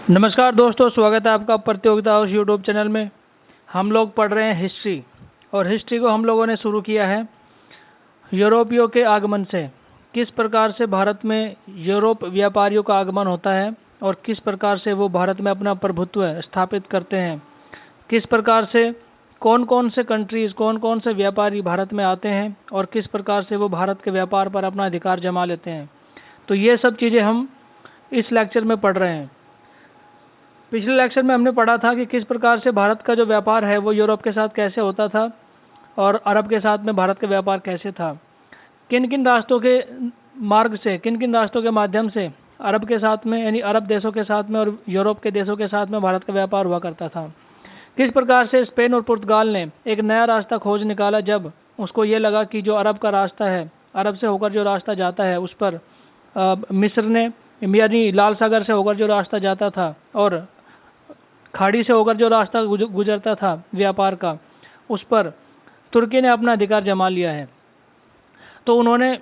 नमस्कार दोस्तों, स्वागत है आपका प्रतियोगिता हाउस यूट्यूब चैनल में। हम लोग पढ़ रहे हैं हिस्ट्री, और हिस्ट्री को हम लोगों ने शुरू किया है यूरोपियों के आगमन से। किस प्रकार से भारत में यूरोप व्यापारियों का आगमन होता है और किस प्रकार से वो भारत में अपना प्रभुत्व स्थापित करते हैं, किस प्रकार से कौन कौन से कंट्रीज, कौन कौन से व्यापारी भारत में आते हैं और किस प्रकार से वो भारत के व्यापार पर अपना अधिकार जमा लेते हैं। तो ये सब चीज़ें हम इस लेक्चर में पढ़ रहे हैं। पिछले लेक्चर में हमने पढ़ा था कि किस प्रकार से भारत का जो व्यापार है वो यूरोप के साथ कैसे होता था और अरब के साथ में भारत का व्यापार कैसे था, किन किन रास्तों के मार्ग से, किन किन रास्तों के माध्यम से अरब के साथ में, यानी अरब देशों के साथ में और यूरोप के देशों के साथ में भारत का व्यापार हुआ करता था। किस प्रकार से स्पेन और पुर्तगाल ने एक नया रास्ता खोज निकाला जब उसको ये लगा कि जो अरब का रास्ता है, अरब से होकर जो रास्ता जाता है उस पर मिस्र ने, यानी लाल सागर से होकर जो रास्ता जाता था और खाड़ी से होकर जो रास्ता गुजरता था व्यापार का, उस पर तुर्की ने अपना अधिकार जमा लिया है। तो उन्होंने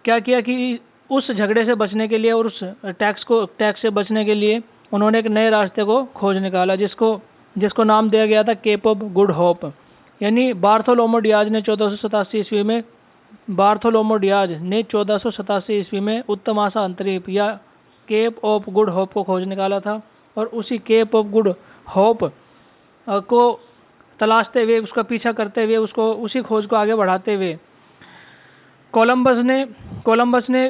क्या किया कि उस झगड़े से बचने के लिए और उस टैक्स से बचने के लिए उन्होंने एक नए रास्ते को खोज निकाला जिसको नाम दिया गया था केप ऑफ गुड होप। यानी बार्थोलोमो डियाज ने 1487 ईस्वी में, बार्थोलोमो डियाज ने 1487 ईस्वी में उत्तमासा अंतरीप या केप ऑफ गुड होप को खोज निकाला था। और उसी केप ऑफ गुड होप को तलाशते हुए, उसका पीछा करते हुए, उसको उसी खोज को आगे बढ़ाते हुए कोलंबस ने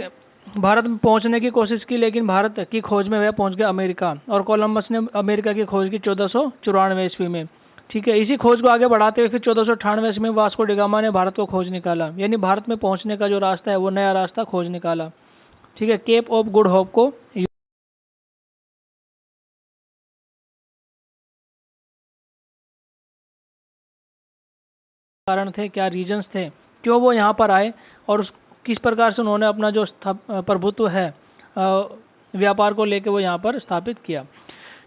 भारत में पहुंचने की कोशिश की, लेकिन भारत की खोज में वह पहुंच गया अमेरिका, और कोलंबस ने अमेरिका की खोज की 1494 ईस्वी में। ठीक है, इसी खोज को आगे बढ़ाते हुए फिर 1498 ईस्वी में वास्को डी गामा ने भारत को खोज निकाला, यानी भारत में पहुंचने का जो रास्ता है वो नया रास्ता खोज निकाला। ठीक है, केप ऑफ गुड होप को कारण थे, क्या रीजंस थे, क्यों वो यहाँ पर आए और किस प्रकार से उन्होंने अपना जो प्रभुत्व है व्यापार को लेकर वो यहाँ पर स्थापित किया।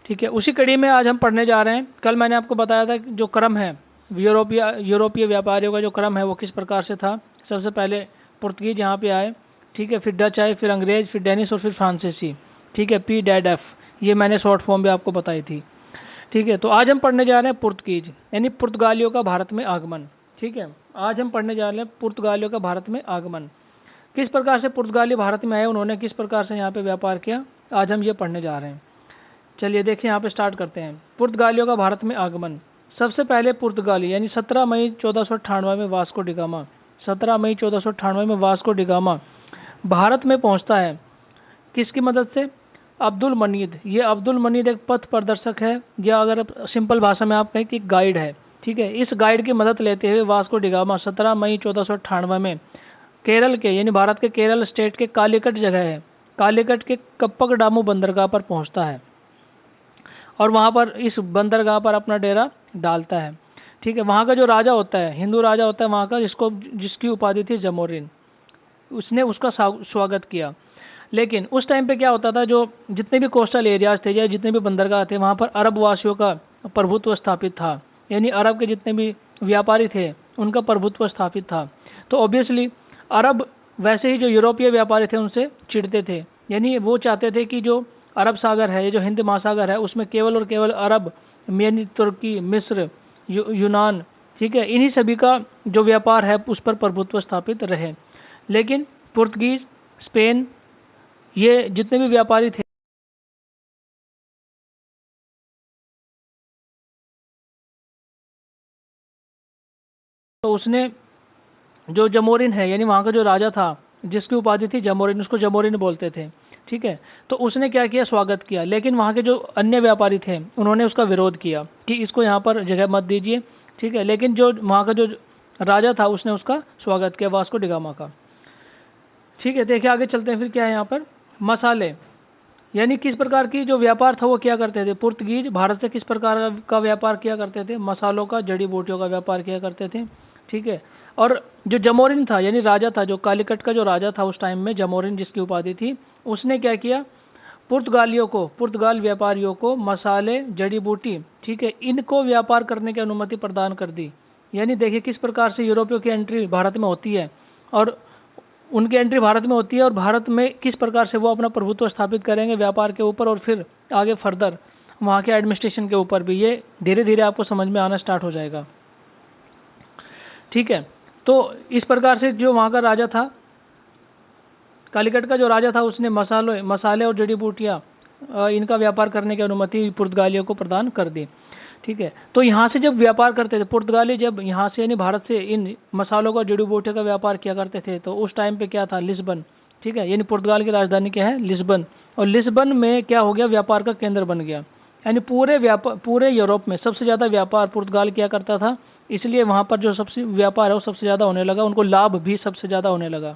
ठीक है, उसी कड़ी में आज हम पढ़ने जा रहे हैं। कल मैंने आपको बताया था कि जो क्रम है यूरोपीय व्यापारियों का जो क्रम है वो किस प्रकार से था। सबसे पहले पुर्तगीज यहाँ पे आए, ठीक है, फिर डच आए, फिर अंग्रेज, फिर डेनिश और फिर फ्रांसीसी। ठीक है, PDEF, ये मैंने शॉर्ट फॉर्म भी आपको बताई थी। ठीक है, तो आज हम पढ़ने जा रहे हैं पुर्तगीज, यानी पुर्तगालियों का भारत में आगमन। ठीक है, आज हम पढ़ने जा रहे हैं पुर्तगालियों का भारत में आगमन। किस प्रकार से पुर्तगाली भारत में आए, उन्होंने किस प्रकार से यहाँ पे व्यापार किया, आज हम ये पढ़ने जा रहे हैं। चलिए देखिए, यहाँ पे स्टार्ट करते हैं। पुर्तगालियों का भारत में आगमन। सबसे पहले पुर्तगाली, यानी 17 मई 1498 में वास्को डी गामा, 17 मई 1498 में वास्को डी गामा भारत में पहुंचता है। किसकी मदद से? अब्दुल मनीद। ये अब्दुल मनीद एक पथ प्रदर्शक है, या अगर सिंपल भाषा में आप कहें कि गाइड है। ठीक है, इस गाइड की मदद लेते हुए वास्को डी गामा 17 मई 1498 में केरल के, यानी भारत के केरल स्टेट के कालीकट जगह है, कालीकट के कप्पकडामू बंदरगाह पर पहुंचता है और वहां पर इस बंदरगाह पर अपना डेरा डालता है। ठीक है, वहां का जो राजा होता है, हिंदू राजा होता है वहां का, जिसकी उपाधि थी जमोरिन, उसने उसका स्वागत किया। लेकिन उस टाइम पे क्या होता था, जो जितने भी कोस्टल एरियाज थे या जितने भी बंदरगाह थे वहां पर अरब वासियों का प्रभुत्व स्थापित था, यानी अरब के जितने भी व्यापारी थे उनका प्रभुत्व स्थापित था। तो ऑब्वियसली अरब वैसे ही जो यूरोपीय व्यापारी थे उनसे चिढ़ते थे, यानी वो चाहते थे कि जो अरब सागर है, जो हिंद महासागर है, उसमें केवल और केवल अरब, यानी तुर्की, मिस्र, यूनान, ठीक है, इन्हीं सभी का जो व्यापार है उस पर प्रभुत्व स्थापित रहे। लेकिन पुर्तगीज, स्पेन, ये जितने भी व्यापारी थे तो उसने जो जमोरिन है, यानी वहाँ का जो राजा था जिसकी उपाधि थी जमोरिन, उसको जमोरिन बोलते थे। ठीक है, तो उसने क्या किया, स्वागत किया। लेकिन वहाँ के जो अन्य व्यापारी थे उन्होंने उसका विरोध किया कि इसको यहाँ पर जगह मत दीजिए। ठीक है, लेकिन जो वहाँ का जो राजा था उसने उसका स्वागत किया, वास्को डी गामा का। ठीक है, देखिए आगे चलते हैं। फिर क्या है यहाँ पर, मसाले, यानी किस प्रकार की जो व्यापार था वो क्या करते थे। पुर्तगीज भारत से किस प्रकार का व्यापार किया करते थे, मसालों का, जड़ी बूटियों का व्यापार किया करते थे। ठीक है, और जो जमोरिन था, यानी राजा था, जो कालीकट का जो राजा था उस टाइम में, जमोरिन जिसकी उपाधि थी, उसने क्या किया, पुर्तगाल व्यापारियों को मसाले, जड़ी बूटी, ठीक है, इनको व्यापार करने की अनुमति प्रदान कर दी। यानी देखिए किस प्रकार से यूरोपियों की एंट्री भारत में होती है और उनकी एंट्री भारत में होती है और भारत में किस प्रकार से वो अपना प्रभुत्व स्थापित करेंगे व्यापार के ऊपर और फिर आगे फर्दर वहाँ के एडमिनिस्ट्रेशन के ऊपर भी, ये धीरे धीरे आपको समझ में आना स्टार्ट हो जाएगा। ठीक है, तो इस प्रकार से जो वहाँ का राजा था, कालीकट का जो राजा था, उसने मसाले और जड़ी बूटियाँ इनका व्यापार करने की अनुमति पुर्तगालियों को प्रदान कर दी। ठीक है, तो यहाँ से जब व्यापार करते थे पुर्तगाली, जब यहाँ से यानी भारत से इन मसालों का जड़ी बूटियों का व्यापार किया करते थे, तो उस टाइम पे क्या था, लिस्बन। ठीक है, यानी पुर्तगाल की राजधानी क्या है, लिस्बन। और लिस्बन में क्या हो गया, व्यापार का केंद्र बन गया। यानी पूरे यूरोप में सबसे ज़्यादा व्यापार पुर्तगाल किया करता था, इसलिए वहाँ पर जो सबसे व्यापार है वो सबसे ज़्यादा होने लगा, उनको लाभ भी सबसे ज़्यादा होने लगा।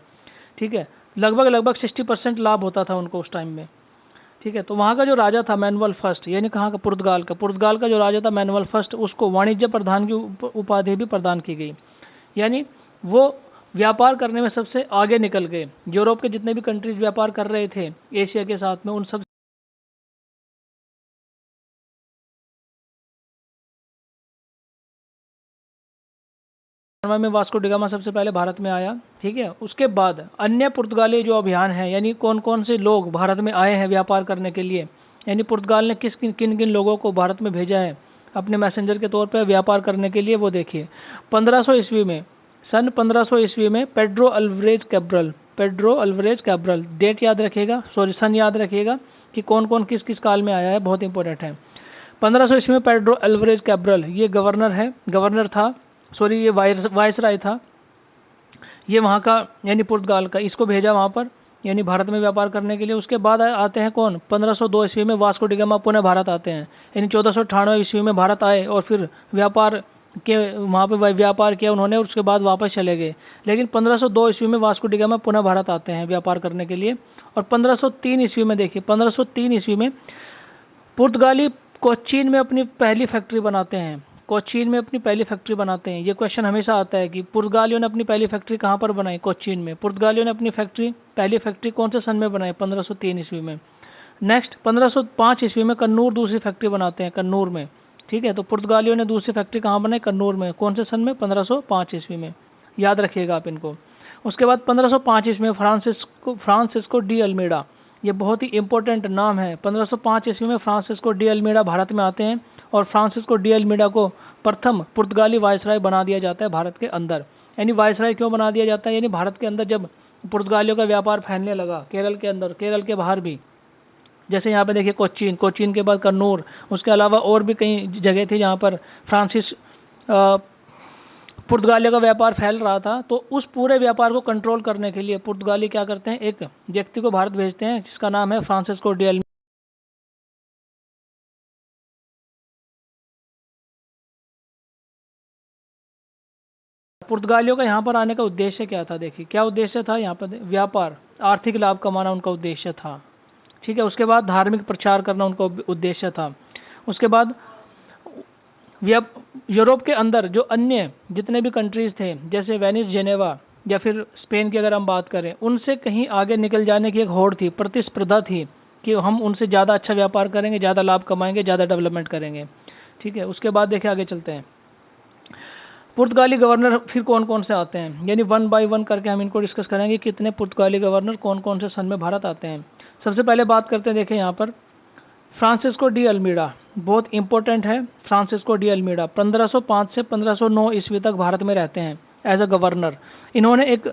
ठीक है, लगभग 60% लाभ होता था उनको उस टाइम में। ठीक है, तो वहाँ का जो राजा था मैनुअल फर्स्ट, यानी कहाँ का, पुर्तगाल का जो राजा था मैनुअल फर्स्ट, उसको वाणिज्य प्रधान की उपाधि भी प्रदान की गई। यानी वो व्यापार करने में सबसे आगे निकल गए। यूरोप के जितने भी कंट्रीज व्यापार कर रहे थे एशिया के साथ में, उन सब में वास्को डी गामा सबसे पहले भारत में आया। ठीक है, उसके बाद अन्य पुर्तगाली जो अभियान है, यानी कौन कौन से लोग भारत में आए हैं व्यापार करने के लिए, यानी पुर्तगाल ने किन किन लोगों को भारत में भेजा है अपने मैसेंजर के तौर पर व्यापार करने के लिए, वो देखिए। 1500 ईस्वी में, सन 1500 ईस्वी में पेड्रो अल्वारेज कैब्रल, डेट याद रखिएगा, सन याद रखिएगा कि कौन कौन किस किस काल में आया है, बहुत इंपॉर्टेंट है। 1500 ईस्वी में पेड्रो अल्वारेज कैब्रल, ये गवर्नर था, ये वायसराय था, ये वहाँ का यानी पुर्तगाल का, इसको भेजा वहाँ पर यानी भारत में व्यापार करने के लिए। उसके बाद आते हैं कौन, 1502 ईस्वी में वास्को डी गामा पुनः भारत आते हैं, यानी 1498 ईस्वी में भारत आए और फिर व्यापार के वहाँ पे व्यापार किया उन्होंने, उसके बाद वापस चले गए। लेकिन 1502 ईस्वी में वास्को डी गामा पुनः भारत आते हैं व्यापार करने के लिए। और 1503 ईस्वी में देखिए, 1503 ईस्वी में पुर्तगाली कोचीन में अपनी पहली फैक्ट्री बनाते हैं। ये क्वेश्चन हमेशा आता है कि पुर्तगालियों ने अपनी पहली फैक्ट्री कहाँ पर बनाई, कोचीन में। पुर्तगालियों ने अपनी पहली फैक्ट्री कौन से सन में बनाई, 1503 ईस्वी में। नेक्स्ट 1505 ईस्वी में कन्नूर दूसरी फैक्ट्री बनाते हैं, कन्नूर में। ठीक है, तो पुर्तगालियों ने दूसरी फैक्ट्री कहाँ बनाई, कन्नूर में। कौन से सन में, 1505 ईस्वी में, याद रखिएगा आप इनको। उसके बाद 1505 ईस्वी में फ्रांसिस्को डी अल्मीडा, ये बहुत ही इंपॉर्टेंट नाम है। 1505 ईस्वी में फ्रांसिस्को डी अल्मीडा भारत में आते हैं और फ्रांसिस्को डी अल्मीडा को प्रथम पुर्तगाली वायसराय बना दिया जाता है भारत के अंदर। यानी वायसराय क्यों बना दिया जाता है, यानी भारत के अंदर जब पुर्तगालियों का व्यापार फैलने लगा, केरल के अंदर, केरल के बाहर भी, जैसे यहाँ पे देखिए कोचीन के बाद कन्नूर, उसके अलावा और भी कई जगह थी जहाँ पर पुर्तगालियों का व्यापार फैल रहा था। तो उस पूरे व्यापार को कंट्रोल करने के लिए पुर्तगाली क्या करते हैं, एक व्यक्ति को भारत भेजते हैं जिसका नाम है फ्रांसिस्को डी अल्मीडा। पुर्तगालियों का यहाँ पर आने का उद्देश्य क्या था, देखिए क्या उद्देश्य था यहाँ पर, व्यापार, आर्थिक लाभ कमाना उनका उद्देश्य था। ठीक है, उसके बाद धार्मिक प्रचार करना उनका उद्देश्य था। उसके बाद यूरोप के अंदर जो अन्य जितने भी कंट्रीज थे, जैसे वेनिस, जेनेवा या फिर स्पेन की अगर हम बात करें, उनसे कहीं आगे निकल जाने की एक होड़ थी, प्रतिस्पर्धा थी कि हम उनसे ज़्यादा अच्छा व्यापार करेंगे, ज़्यादा लाभ कमाएंगे, ज़्यादा डेवलपमेंट करेंगे। ठीक है, उसके बाद देखिए आगे चलते हैं। पुर्तगाली गवर्नर फिर कौन कौन से आते हैं, यानी 1 बाय 1 करके हम इनको डिस्कस करेंगे, कितने पुर्तगाली गवर्नर कौन कौन से सन में भारत आते हैं। सबसे पहले बात करते हैं, देखिए यहाँ पर फ्रांसिस्को डी अल्मीडा, बहुत इंपॉर्टेंट है। फ्रांसिस्को डी अल्मीडा 1505 से 1509 ईस्वी तक भारत में रहते हैं एज अ गवर्नर। इन्होंने एक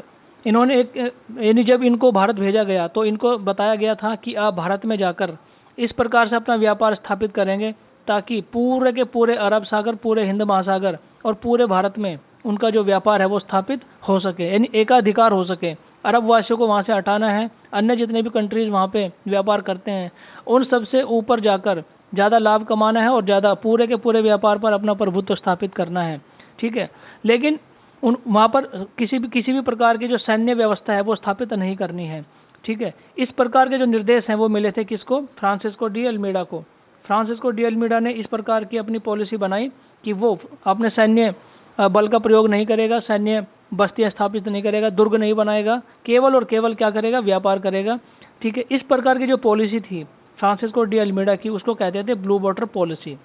यानी जब इनको भारत भेजा गया तो इनको बताया गया था कि आप भारत में जाकर इस प्रकार से अपना व्यापार स्थापित करेंगे ताकि पूरे के पूरे अरब सागर, पूरे हिंद महासागर और पूरे भारत में उनका जो व्यापार है वो स्थापित हो सके, यानी एकाधिकार हो सके। अरब वासियों को वहाँ से हटाना है, अन्य जितने भी कंट्रीज वहाँ पे व्यापार करते हैं उन सबसे ऊपर जाकर ज़्यादा लाभ कमाना है और ज़्यादा पूरे के पूरे व्यापार पर अपना प्रभुत्व स्थापित करना है। ठीक है, लेकिन वहाँ पर किसी भी प्रकार की जो सैन्य व्यवस्था है वो स्थापित नहीं करनी है। ठीक है, इस प्रकार के जो निर्देश हैं वो मिले थे किसको, फ्रांसिस्को डी अल्मीडा को। फ्रांसिस्को डी अल्मीडा ने इस प्रकार की अपनी पॉलिसी बनाई कि वो अपने सैन्य बल का प्रयोग नहीं करेगा, सैन्य बस्तियां स्थापित नहीं करेगा, दुर्ग नहीं बनाएगा, केवल और केवल क्या करेगा, व्यापार करेगा। ठीक है, इस प्रकार की जो पॉलिसी थी फ्रांसिस्को डी अल्मीडा की, उसको कहते थे blue water policy.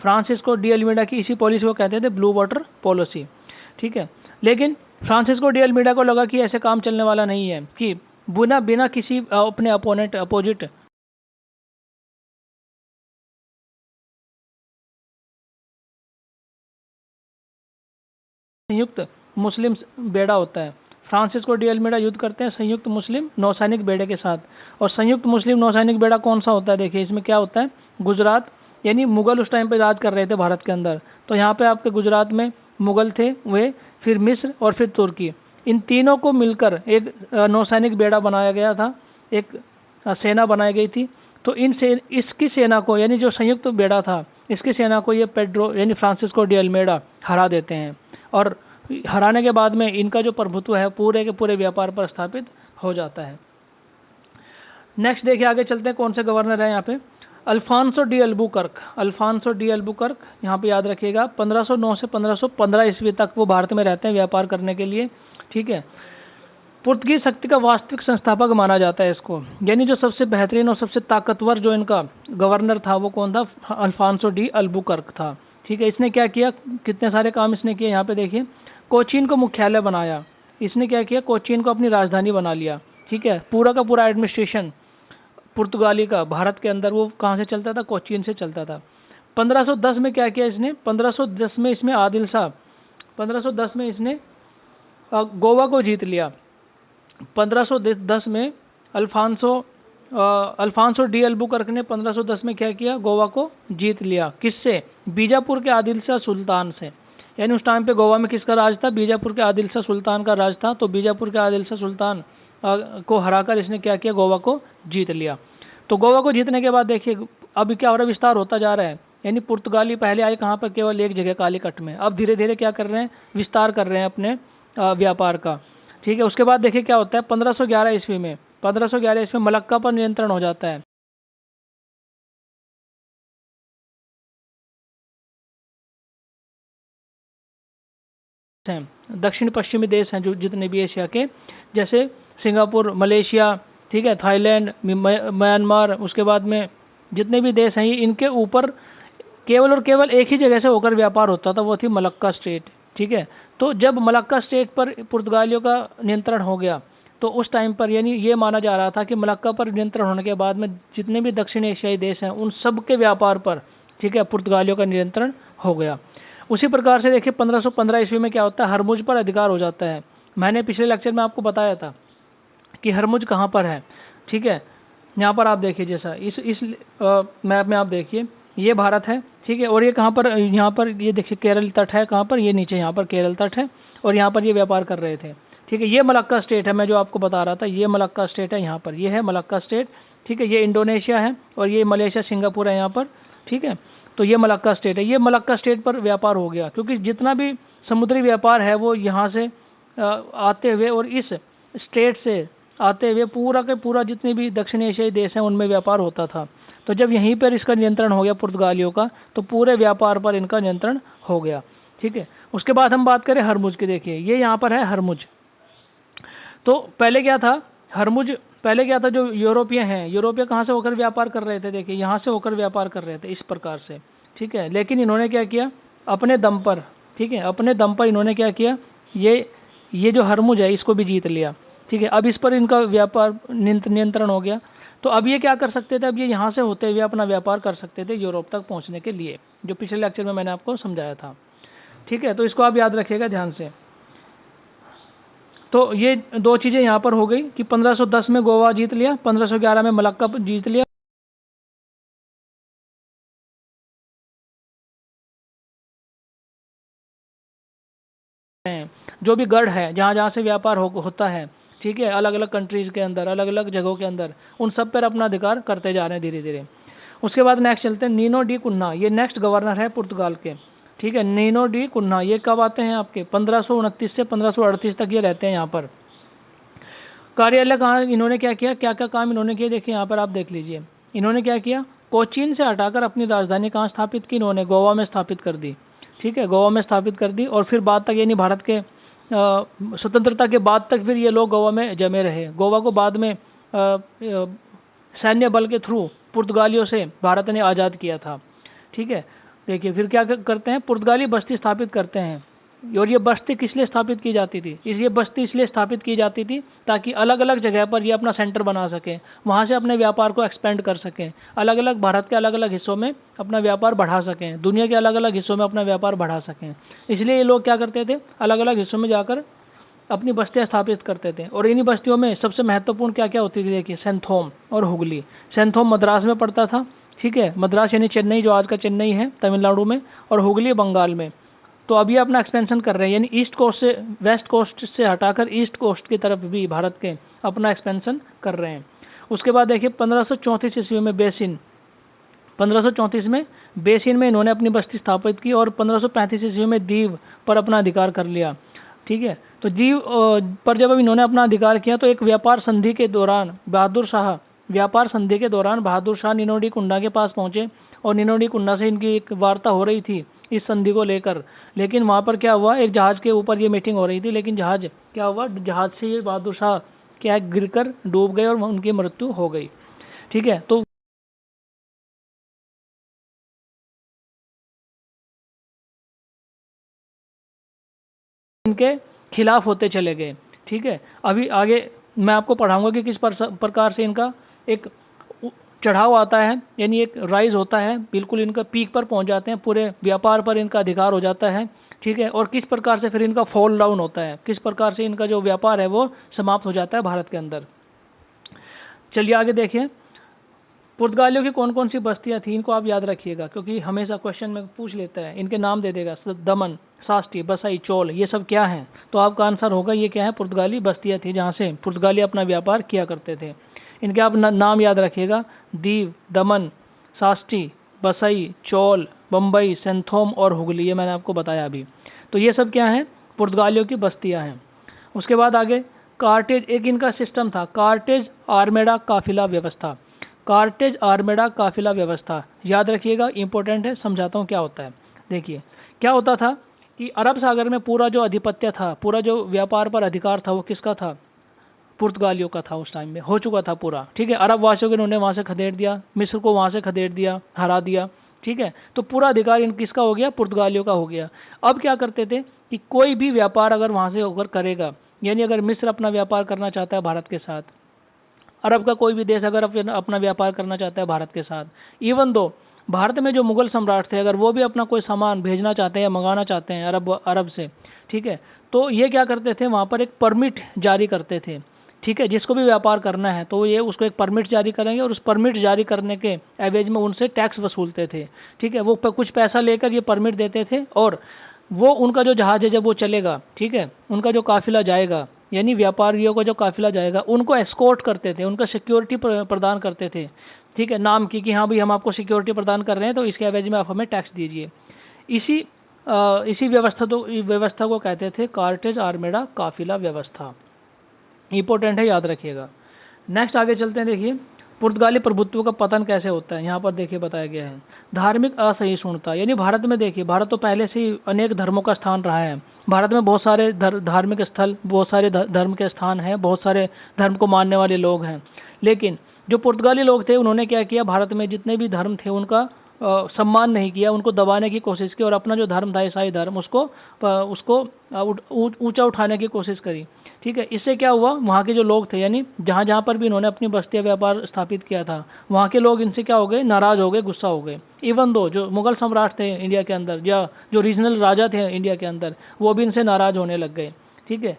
Francisco de Almeida की इसी पॉलिसी को कहते थे ब्लू वाटर पॉलिसी। ठीक है, लेकिन फ्रांसिस्को डी अल्मीडा को लगा कि ऐसे काम चलने वाला नहीं है कि बिना बिना किसी अपने अपोजिट संयुक्त मुस्लिम बेड़ा होता है। फ्रांसिस्को डी अल्मीडा युद्ध करते हैं संयुक्त मुस्लिम नौसैनिक बेड़े के साथ। और संयुक्त मुस्लिम नौसैनिक बेड़ा कौन सा होता है? देखिए इसमें क्या होता है, गुजरात, यानी मुगल उस टाइम पे राज कर रहे थे भारत के अंदर, तो यहाँ पे आपके गुजरात में मुगल थे वे, फिर मिस्र और फिर तुर्की, इन तीनों को मिलकर एक नौसैनिक बेड़ा बनाया गया था, एक सेना बनाई गई थी। तो इसकी सेना को, यानी जो संयुक्त बेड़ा था, इसकी सेना को ये पेड्रो यानी फ्रांसिस्को डी अल्मीडा हरा देते हैं। और हराने के बाद में इनका जो प्रभुत्व है पूरे के पूरे व्यापार पर स्थापित हो जाता है। नेक्स्ट देखिए, आगे चलते हैं कौन से गवर्नर है यहाँ पे। Afonso de Albuquerque. Afonso de Albuquerque यहाँ पे याद रखिएगा, 1509 से 1515 ईस्वी तक वो भारत में रहते हैं व्यापार करने के लिए। ठीक है, पुर्तगीज शक्ति का वास्तविक संस्थापक माना जाता है इसको, यानी जो सबसे बेहतरीन और सबसे ताकतवर जो इनका गवर्नर था वो कौन था? अल्फांसो डी अल्बुकर्क था। ठीक है, इसने क्या किया, कितने सारे काम इसने किए, यहाँ पे देखिए। कोचीन को मुख्यालय बनाया, इसने क्या किया, कोचीन को अपनी राजधानी बना लिया। ठीक है, पूरा का पूरा एडमिनिस्ट्रेशन पुर्तगाली का भारत के अंदर वो कहाँ से चलता था? कोचीन से चलता था। 1510 में क्या किया इसने? 1510 में इसमें आदिल शाह, 1510 में इसने गोवा को जीत लिया। 1510 में अल्फांसो डी अल्बुकर्क ने 1510 में क्या किया? गोवा को जीत लिया। किससे? बीजापुर के आदिल शाह सुल्तान से। यानी उस टाइम पे गोवा में किसका राज था? बीजापुर के आदिल शाह सुल्तान का राज था। तो बीजापुर के आदिल शाह सुल्तान को हराकर इसने क्या किया? गोवा को जीत लिया। तो गोवा को जीतने के बाद देखिए अब क्या हो रहा है, विस्तार होता जा रहा है। यानी पुर्तगाली पहले आए कहाँ पर? केवल एक जगह, कालीकट में। अब धीरे धीरे क्या कर रहे हैं? विस्तार कर रहे हैं अपने व्यापार का। ठीक है, उसके बाद देखिए क्या होता है, 1511 ईस्वी में, 1511 ईस्वी में मलक्का पर नियंत्रण हो जाता है। दक्षिण पश्चिमी देश हैं जो जितने भी एशिया के, जैसे सिंगापुर, मलेशिया, ठीक है, थाईलैंड, म्यांमार, उसके बाद में जितने भी देश हैं इनके ऊपर केवल और केवल एक ही जगह से होकर व्यापार होता था, वो थी मलक्का स्टेट। ठीक है, तो जब मलक्का स्टेट पर पुर्तगालियों का नियंत्रण हो गया तो उस टाइम पर यानी ये माना जा रहा था कि मलक्का पर नियंत्रण होने के बाद में जितने भी दक्षिण एशियाई देश हैं उन सब के व्यापार पर, ठीक है, पुर्तगालियों का नियंत्रण हो गया। उसी प्रकार से देखिए 1515 ईस्वी में क्या होता है, हरमुज पर अधिकार हो जाता है। मैंने पिछले लेक्चर में आपको बताया था कि हरमुज कहाँ पर है। ठीक है, यहाँ पर आप देखिए, जैसा इस मैप में आप देखिए, ये भारत है। ठीक है, और ये कहाँ पर? यहाँ पर ये देखिए केरल तट है, कहाँ पर? ये नीचे यहाँ पर केरल तट है, और यहाँ पर ये व्यापार कर रहे थे। ठीक है, ये मलक्का स्टेट है, मैं जो आपको बता रहा था, ये मलक्का स्टेट है, यहाँ पर ये है मलक्का स्टेट। ठीक है, ये इंडोनेशिया है और ये मलेशिया, सिंगापुर है यहाँ पर। ठीक है, तो ये मलक्का स्टेट है। ये मलक्का स्टेट पर व्यापार हो गया, क्योंकि जितना भी समुद्री व्यापार है वो यहाँ से आते हुए और इस स्टेट से आते हुए पूरा के पूरा जितने भी दक्षिण एशियाई देश हैं उनमें व्यापार होता था। तो जब यहीं पर इसका नियंत्रण हो गया पुर्तगालियों का, तो पूरे व्यापार पर इनका नियंत्रण हो गया। ठीक है, उसके बाद हम बात करें हरमुज की। देखिए ये यहाँ पर है हरमुज। तो पहले क्या था हरमुज? पहले क्या था, जो यूरोपीय हैं, यूरोपीय कहाँ से होकर व्यापार कर रहे थे? देखिए यहाँ से होकर व्यापार कर रहे थे इस प्रकार से। ठीक है, लेकिन इन्होंने क्या किया अपने दम पर, ठीक है, अपने दम पर इन्होंने क्या किया, ये जो हरमुज है इसको भी जीत लिया। ठीक है, अब इस पर इनका व्यापार नियंत्रण हो गया। तो अब ये क्या कर सकते थे, अब ये यहाँ से होते हुए अपना व्यापार कर सकते थे यूरोप तक पहुँचने के लिए, जो पिछले लेक्चर में मैंने आपको समझाया था। ठीक है, तो इसको आप याद रखिएगा ध्यान से। तो ये दो चीज़ें यहाँ पर हो गई कि 1510 में गोवा जीत लिया, 1511 में मलक्का जीत लिया। जो भी गढ़ है जहाँ जहाँ से व्यापार होता है, ठीक है, अलग अलग कंट्रीज के अंदर, अलग अलग जगहों के अंदर, उन सब पर अपना अधिकार करते जा रहे हैं धीरे धीरे। उसके बाद नेक्स्ट चलते हैं नीनो डी कुन्हा। ये नेक्स्ट गवर्नर है पुर्तगाल के। ठीक है, नीनो डी कुन्हा, ये कब आते हैं आपके? 1529 से 1538 तक ये रहते हैं यहाँ पर। कार्यालय कहाँ, इन्होंने क्या किया, क्या क्या काम इन्होंने किए, देखिए यहाँ पर आप देख लीजिए। इन्होंने क्या किया, कोचीन से हटाकर अपनी राजधानी कहाँ स्थापित की? इन्होंने गोवा में स्थापित कर दी। ठीक है, गोवा में स्थापित कर दी, और फिर बाद तक यानी भारत के स्वतंत्रता के बाद तक फिर ये लोग गोवा में जमे रहे। गोवा को बाद में सैन्य बल के थ्रू पुर्तगालियों से भारत ने आज़ाद किया था। ठीक है, देखिए फिर क्या करते हैं, पुर्तगाली बस्ती स्थापित करते हैं और ये बस्ती किस लिए स्थापित की जाती थी? ये बस्ती इसलिए स्थापित की जाती थी ताकि अलग अलग जगह पर ये अपना सेंटर बना सकें, वहाँ से अपने व्यापार को एक्सपेंड कर सकें, अलग अलग भारत के अलग अलग हिस्सों में अपना व्यापार बढ़ा सकें, दुनिया के अलग अलग हिस्सों में अपना व्यापार बढ़ा सकें। इसलिए ये लोग क्या करते थे, अलग अलग हिस्सों में जाकर अपनी बस्तियाँ स्थापित करते थे। और इन्हीं बस्तियों में सबसे महत्वपूर्ण क्या क्या होती थी? देखिए, सेंथोम और हुगली। सेंथोम मद्रास में पड़ता था, ठीक है, मद्रास यानी चेन्नई, जो आज का चेन्नई है तमिलनाडु में, और हुगली बंगाल में। तो अभी अपना एक्सपेंशन कर रहे हैं, यानी ईस्ट कोस्ट से, वेस्ट कोस्ट से हटाकर ईस्ट कोस्ट की तरफ भी भारत के अपना एक्सपेंशन कर रहे हैं। उसके बाद देखिए 1534 ईस्वी में बेसिन, 1534 में बेसिन में इन्होंने अपनी बस्ती स्थापित की और 1535 ईस्वी में दीव पर अपना अधिकार कर लिया, ठीक है। तो दीव पर जब इन्होंने अपना अधिकार किया तो एक व्यापार संधि के दौरान बहादुर शाह निनोडी कुंडा के पास पहुंचे और निनोडी कुंडा से इनकी एक वार्ता हो रही थी इस संधि को लेकर। लेकिन वहां पर क्या हुआ, एक जहाज के ऊपर ये मीटिंग हो रही थी, लेकिन जहाज क्या हुआ, जहाज से ये बहादुर शाह क्या गिरकर डूब गए और उनकी मृत्यु हो गई, ठीक है। तो इनके खिलाफ होते चले गए, ठीक है। अभी आगे मैं आपको पढ़ाऊंगा कि किस प्रकार से इनका एक चढ़ाव आता है, यानी एक राइज होता है, बिल्कुल इनका पीक पर पहुंच जाते हैं, पूरे व्यापार पर इनका अधिकार हो जाता है, ठीक है। और किस प्रकार से फिर इनका फॉल डाउन होता है, किस प्रकार से इनका जो व्यापार है वो समाप्त हो जाता है भारत के अंदर। चलिए आगे देखिए, पुर्तगालियों की कौन कौन सी बस्तियां थी, इनको आप याद रखिएगा क्योंकि हमेशा क्वेश्चन में पूछ लेता है। इनके नाम दे देगा, दमन, सास्टी, बसाई, चोल, ये सब क्या हैं? तो आपका आंसर होगा ये क्या है, पुर्तगाली बस्तियां थी जहाँ से पुर्तगाली अपना व्यापार किया करते थे। इनके आप नाम याद रखिएगा, दीव, दमन, सास्टी, बसई, चोल, बम्बई, सेंथोम और हुगली, ये मैंने आपको बताया अभी। तो ये सब क्या है, पुर्तगालियों की बस्तियां हैं। उसके बाद आगे कार्टेज, एक इनका सिस्टम था, कार्टेज आर्मेडा काफिला व्यवस्था। कार्टेज आर्मेडा काफिला व्यवस्था याद रखिएगा, इंपॉर्टेंट है, समझाता हूँ क्या होता है। देखिए क्या होता था कि अरब सागर में पूरा जो आधिपत्य था, पूरा जो व्यापार पर अधिकार था, वो किसका था? पुर्तगालियों का था। उस टाइम में हो चुका था पूरा, ठीक है। अरब वासियों को इन्होंने वहां से खदेड़ दिया, मिस्र को वहां से खदेड़ दिया, हरा दिया, ठीक है। तो पूरा अधिकार इन किसका हो गया? पुर्तगालियों का हो गया। अब क्या करते थे कि कोई भी व्यापार अगर वहां से होकर करेगा, यानी अगर मिस्र अपना व्यापार करना चाहता है भारत के साथ, अरब का कोई भी देश अगर अपना व्यापार करना चाहता है भारत के साथ, इवन दो भारत में जो मुगल सम्राट थे अगर वो भी अपना कोई सामान भेजना चाहते हैं या मंगाना चाहते हैं अरब से, ठीक है, तो ये क्या करते थे, वहाँ पर एक परमिट जारी करते थे, ठीक है। जिसको भी व्यापार करना है तो ये उसको एक परमिट जारी करेंगे और उस परमिट जारी करने के एवज में उनसे टैक्स वसूलते थे, ठीक है। वो कुछ पैसा लेकर ये परमिट देते थे और वो उनका जो जहाज है जब वो चलेगा, ठीक है, उनका जो काफिला जाएगा, यानी व्यापारियों का जो काफिला जाएगा, उनको एस्कॉर्ट करते थे, उनका सिक्योरिटी प्रदान करते थे, ठीक है, नाम की कि हाँ भाई हम आपको सिक्योरिटी प्रदान कर रहे हैं तो इसके एवज में आप हमें टैक्स दीजिए। इसी व्यवस्था को कहते थे कार्टेज आर्मेडा काफिला व्यवस्था। इंपॉर्टेंट है, याद रखिएगा। नेक्स्ट आगे चलते हैं। देखिए पुर्तगाली प्रभुत्व का पतन कैसे होता है, यहाँ पर देखिए बताया गया है। धार्मिक असहिष्णुता, यानी भारत में देखिए, भारत तो पहले से ही अनेक धर्मों का स्थान रहा है। भारत में बहुत सारे धार्मिक स्थल, बहुत सारे धर्म के स्थान हैं, बहुत सारे धर्म को मानने वाले लोग हैं। लेकिन जो पुर्तगाली लोग थे उन्होंने क्या किया, भारत में जितने भी धर्म थे उनका सम्मान नहीं किया, उनको दबाने की कोशिश की और अपना जो धर्म था ईसाई धर्म उसको ऊंचा उठाने की कोशिश करी, ठीक है। इससे क्या हुआ, वहाँ के जो लोग थे, यानी जहाँ जहाँ पर भी इन्होंने अपनी बस्तियाँ व्यापार स्थापित किया था, वहाँ के लोग इनसे क्या हो गए, नाराज हो गए, गुस्सा हो गए। इवन दो जो मुगल सम्राट थे इंडिया के अंदर या जो रीजनल राजा थे इंडिया के अंदर, वो भी इनसे नाराज होने लग गए, ठीक है।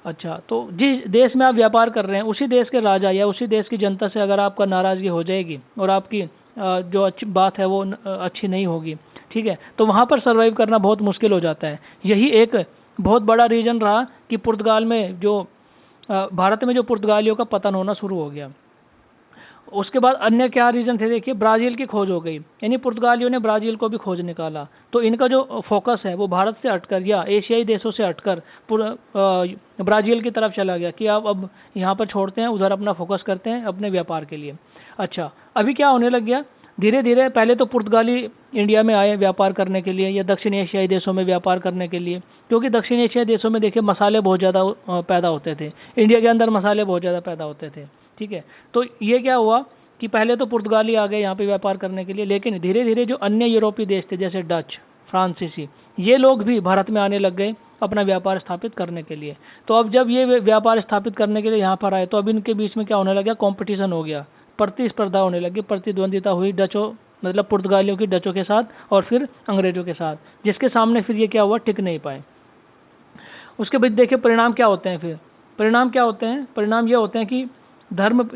अच्छा, तो जिस देश में आप व्यापार कर रहे हैं उसी देश के राजा या उसी देश की जनता से अगर आपका नाराजगी हो जाएगी और आपकी जो अच्छी बात है वो अच्छी नहीं होगी, ठीक है, तो वहाँ पर सर्वाइव करना बहुत मुश्किल हो जाता है। यही एक बहुत बड़ा रीजन रहा कि पुर्तगाल में जो भारत में जो पुर्तगालियों का पतन होना शुरू हो गया। उसके बाद अन्य क्या रीजन थे, देखिए ब्राज़ील की खोज हो गई, यानी पुर्तगालियों ने ब्राज़ील को भी खोज निकाला। तो इनका जो फोकस है वो भारत से हटकर या एशियाई देशों से हटकर ब्राज़ील की तरफ चला गया कि आप अब यहाँ पर छोड़ते हैं, उधर अपना फोकस करते हैं अपने व्यापार के लिए। अच्छा, अभी क्या होने लग गया, धीरे धीरे पहले तो पुर्तगाली इंडिया में आए व्यापार करने के लिए या दक्षिण एशियाई देशों में व्यापार करने के लिए, क्योंकि दक्षिण एशियाई देशों में देखिए मसाले बहुत ज़्यादा पैदा होते थे, इंडिया के अंदर मसाले बहुत ज़्यादा पैदा होते थे, ठीक है। तो ये क्या हुआ कि पहले तो पुर्तगाली आ गए यहाँ पे व्यापार करने के लिए, लेकिन धीरे धीरे जो अन्य यूरोपीय देश थे जैसे डच, फ्रांसीसी, ये लोग भी भारत में आने लग गए अपना व्यापार स्थापित करने के लिए। तो अब जब ये व्यापार स्थापित करने के लिए यहाँ पर आए तो अब इनके बीच में क्या होने लगा, कंपटीशन हो गया, प्रतिस्पर्धा होने लगी, प्रतिद्वंदिता हुई डचों मतलब पुर्तगालियों की डचों के साथ और फिर अंग्रेजों के साथ, जिसके सामने फिर ये क्या हुआ, टिक नहीं पाए। उसके बाद देखिए परिणाम क्या होते हैं, फिर परिणाम क्या होते हैं, परिणाम ये होते हैं कि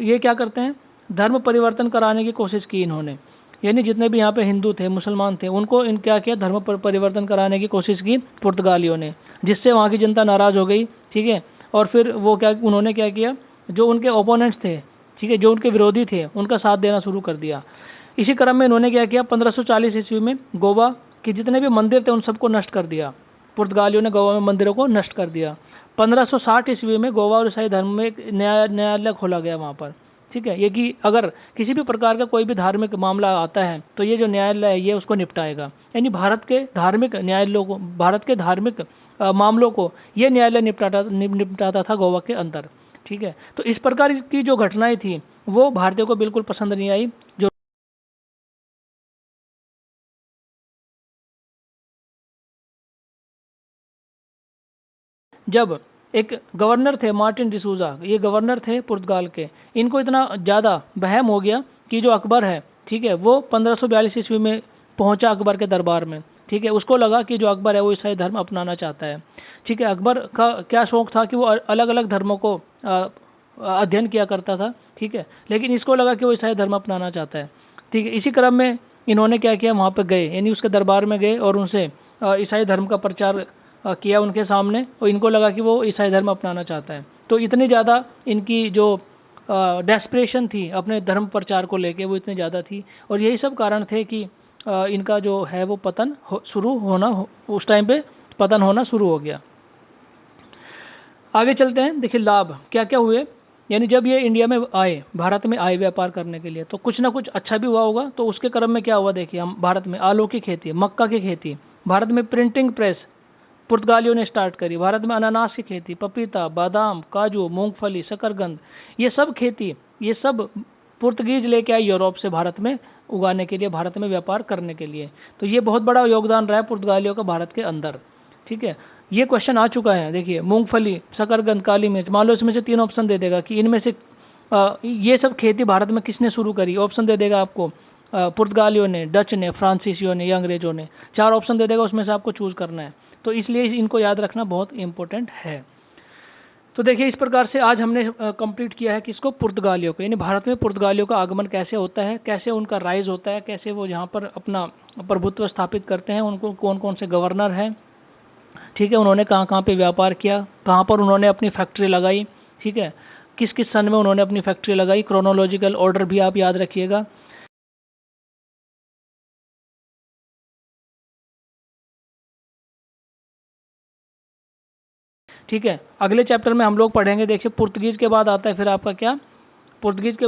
ये क्या करते हैं, धर्म परिवर्तन कराने की कोशिश की इन्होंने, यानी जितने भी यहाँ पे हिंदू थे मुसलमान थे उनको इन क्या किया, धर्म परिवर्तन कराने की कोशिश की पुर्तगालियों ने, जिससे वहाँ की जनता नाराज हो गई। ठीक है, और फिर वो क्या, उन्होंने क्या किया, जो उनके ओपोनेंट्स थे, ठीक है, जो उनके विरोधी थे, उनका साथ देना शुरू कर दिया। इसी क्रम में इन्होंने क्या किया, 1540 ईस्वी में गोवा के जितने भी मंदिर थे उन सबको नष्ट कर दिया। पुर्तगालियों ने गोवा में मंदिरों को नष्ट कर दिया। 1560 ईस्वी में गोवा और ईसाई धर्म में एक न्यायालय खोला गया वहाँ पर। ठीक है, ये कि अगर किसी भी प्रकार का कोई भी धार्मिक मामला आता है तो ये जो न्यायालय है ये उसको निपटाएगा, यानी भारत के धार्मिक न्यायालयों को, भारत के धार्मिक मामलों को ये न्यायालय निपटाता था गोवा के अंदर। ठीक है, तो इस प्रकार की जो घटनाएं थी वो भारतीयों को बिल्कुल पसंद नहीं आई। जो जब एक गवर्नर थे मार्टिन डिसूजा, ये गवर्नर थे पुर्तगाल के, इनको इतना ज़्यादा वहम हो गया कि जो अकबर है, ठीक है, वो 1542 ईस्वी में पहुंचा अकबर के दरबार में। ठीक है, उसको लगा कि जो अकबर है वो ईसाई धर्म अपनाना चाहता है। ठीक है, अकबर का क्या शौक था कि वो अलग अलग धर्मों को अध्ययन किया करता था। ठीक है, लेकिन इसको लगा कि वो ईसाई धर्म अपनाना चाहता है। ठीक है, इसी क्रम में इन्होंने क्या किया, वहाँ पर गए, यानी उसके दरबार में गए और उनसे ईसाई धर्म का प्रचार किया उनके सामने, और इनको लगा कि वो ईसाई धर्म अपनाना चाहता है। तो इतनी ज़्यादा इनकी जो डेस्परेशन थी अपने धर्म प्रचार को लेके वो इतनी ज़्यादा थी, और यही सब कारण थे कि इनका जो है वो पतन शुरू होना, उस टाइम पे पतन होना शुरू हो गया। आगे चलते हैं, देखिए लाभ क्या क्या हुए। यानी जब ये इंडिया में आए, भारत में आए व्यापार करने के लिए, तो कुछ ना कुछ अच्छा भी हुआ होगा। तो उसके क्रम में क्या हुआ, देखिए हम भारत में आलू की खेती, मक्का की खेती, भारत में प्रिंटिंग प्रेस पुर्तगालियों ने स्टार्ट करी, भारत में अनानास की खेती, पपीता, बादाम, काजू, मूंगफली, शकरकंद, ये सब खेती, ये सब पुर्तगीज लेके आए यूरोप से भारत में उगाने के लिए, भारत में व्यापार करने के लिए। तो ये बहुत बड़ा योगदान रहा है पुर्तगालियों का भारत के अंदर। ठीक है, ये क्वेश्चन आ चुका है, देखिए मूंगफली, शकरकंद, काली मिर्च, मान लो इसमें से 3 ऑप्शन दे देगा कि इनमें से ये सब खेती भारत में किसने शुरू करी। ऑप्शन दे देगा आपको, पुर्तगालियों ने, डच ने, फ्रांसीसियों ने या अंग्रेजों ने। 4 ऑप्शन दे देगा, उसमें से आपको चूज करना है। तो इसलिए इनको याद रखना बहुत इंपॉर्टेंट है। तो देखिए इस प्रकार से आज हमने कंप्लीट किया है किसको, पुर्तगालियों को, यानी भारत में पुर्तगालियों का आगमन कैसे होता है, कैसे उनका राइज होता है, कैसे वो यहाँ पर अपना प्रभुत्व स्थापित करते हैं, उनको कौन कौन से गवर्नर हैं। ठीक है, उन्होंने कहाँ कहाँ पे व्यापार किया, कहाँ पर उन्होंने अपनी फैक्ट्री लगाई। ठीक है, किस किस सन में उन्होंने अपनी फैक्ट्री लगाई, क्रोनोलॉजिकल ऑर्डर भी आप याद रखिएगा। ठीक है, अगले चैप्टर में हम लोग पढ़ेंगे, देखिए पुर्तगीज के बाद आता है फिर आपका क्या, पुर्तगीज के